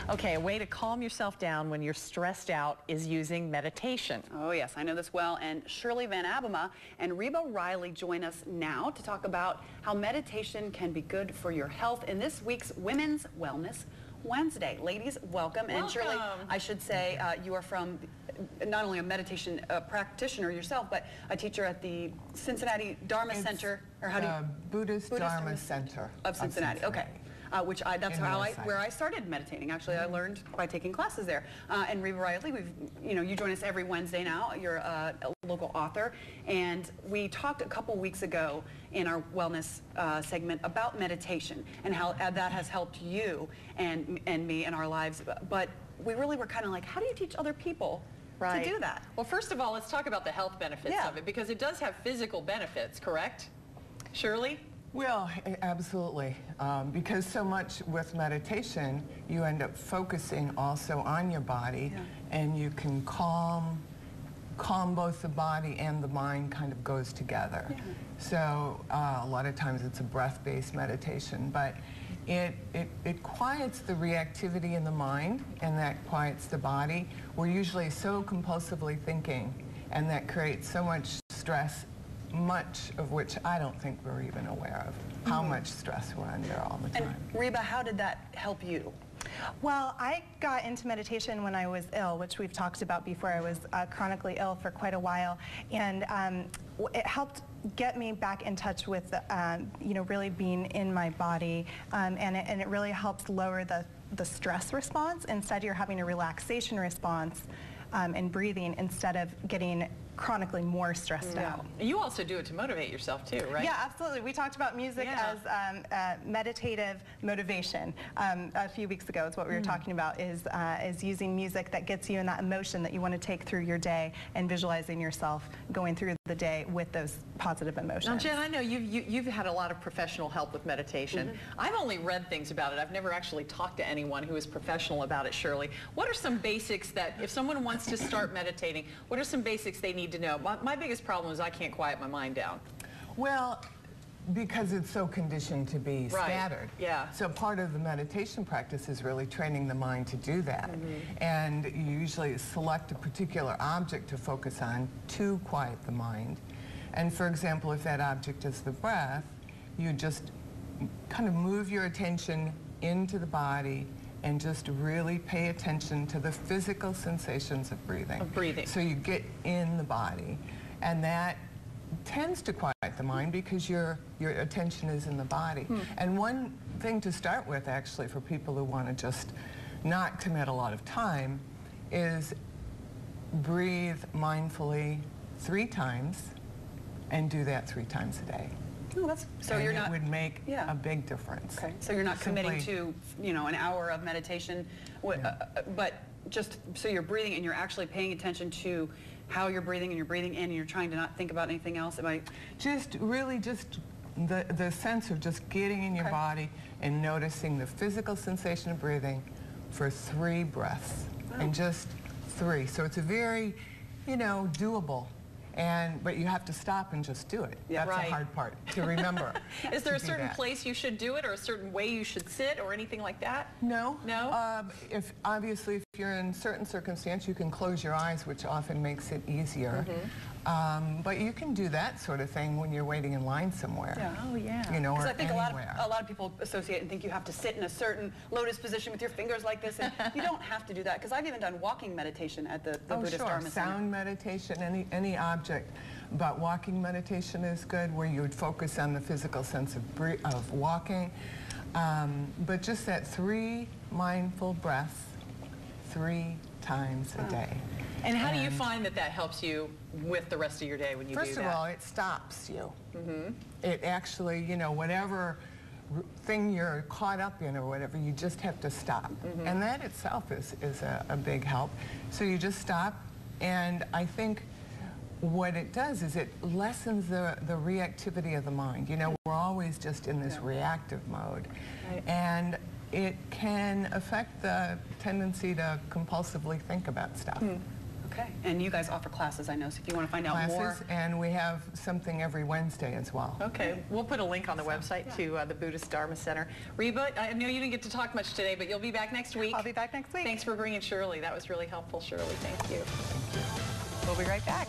Okay, a way to calm yourself down when you're stressed out is using meditation. Oh yes, I know this well, and Shirley Vanabbema and Reba Riley join us now to talk about how meditation can be good for your health in this week's Women's Wellness Wednesday. Ladies, welcome. And Shirley, I should say you are from not only a meditation practitioner yourself, but a teacher at the Cincinnati Dharma Center, or how do you? Buddhist Dharma Center of Cincinnati. Okay. That's where I started meditating. Actually, I learned by taking classes there. And Reba Riley, you join us every Wednesday now. You're a local author, and we talked a couple weeks ago in our wellness segment about meditation and how that has helped you and me in our lives. But we really were kind of like, how do you teach other people to do that? Well, first of all, let's talk about the health benefits of it, because it does have physical benefits, correct? Shirley? Well, absolutely, because so much with meditation, you end up focusing also on your body, and you can calm both the body and the mind kind of goes together. So a lot of times it's a breath-based meditation, but it quiets the reactivity in the mind, and that quiets the body. We're usually so compulsively thinking, and that creates so much stress, much of which I don't think we're even aware of, how much stress we're under all the time. And Reba, how did that help you? Well, I got into meditation when I was ill, which we've talked about before. I was chronically ill for quite a while, and it helped get me back in touch with, really being in my body, and it really helps lower the stress response. Instead, you're having a relaxation response and breathing instead of getting chronically more stressed out. You also do it to motivate yourself too, right? Yeah, absolutely. We talked about music as meditative motivation a few weeks ago. It's what we were talking about, is using music that gets you in that emotion that you want to take through your day and visualizing yourself going through the day with those positive emotions. Now, Jen, I know you've had a lot of professional help with meditation. I've only read things about it. I've never actually talked to anyone who is professional about it, Shirley. What are some basics that, if someone wants to start meditating, what are some basics they need to know? My biggest problem is I can't quiet my mind down. Well, because it's so conditioned to be scattered. Yeah. So part of the meditation practice is really training the mind to do that. And you usually select a particular object to focus on to quiet the mind. And for example, if that object is the breath, you just kind of move your attention into the body and just really pay attention to the physical sensations of breathing. So you get in the body, and that tends to quiet the mind because your attention is in the body. And one thing to start with, actually, for people who want to just not commit a lot of time, is breathe mindfully 3 times and do that 3 times a day. So you're not, it would make a big difference. Okay. So you're not committing to, an hour of meditation, but just so you're breathing and you're actually paying attention to how you're breathing, and you're breathing in and you're trying to not think about anything else. Am I? Just really just the sense of just getting in your body and noticing the physical sensation of breathing for 3 breaths, and just 3. So it's a very, doable. But you have to stop and just do it. That's the hard part to remember. Is there a certain place you should do it, or a certain way you should sit, or anything like that? No. No? Obviously, if you're in certain circumstance, you can close your eyes, which often makes it easier. But you can do that sort of thing when you're waiting in line somewhere. Oh, yeah. Because I think a lot of people associate and think you have to sit in a certain lotus position with your fingers like this, and you don't have to do that. Because I've even done walking meditation at the Buddhist Dharma Center. Sound meditation, any object. But walking meditation is good, where you would focus on the physical sense of walking. But just that 3 mindful breaths 3 times a day. And how do you find that helps you with the rest of your day when you do that? First of all, it stops you. It actually, whatever thing you're caught up in or whatever, you just have to stop. And that itself is a big help. So you just stop, and I think what it does is it lessens the reactivity of the mind. We're always just in this reactive mode. And it can affect the tendency to compulsively think about stuff. Okay, and you guys offer classes, I know, so if you want to find out more. Classes, and we have something every Wednesday as well. Okay, we'll put a link on the website to the Buddhist Dharma Center. Reba, I know you didn't get to talk much today, but you'll be back next week. I'll be back next week. Thanks for bringing Shirley. That was really helpful, Shirley. Thank you. We'll be right back.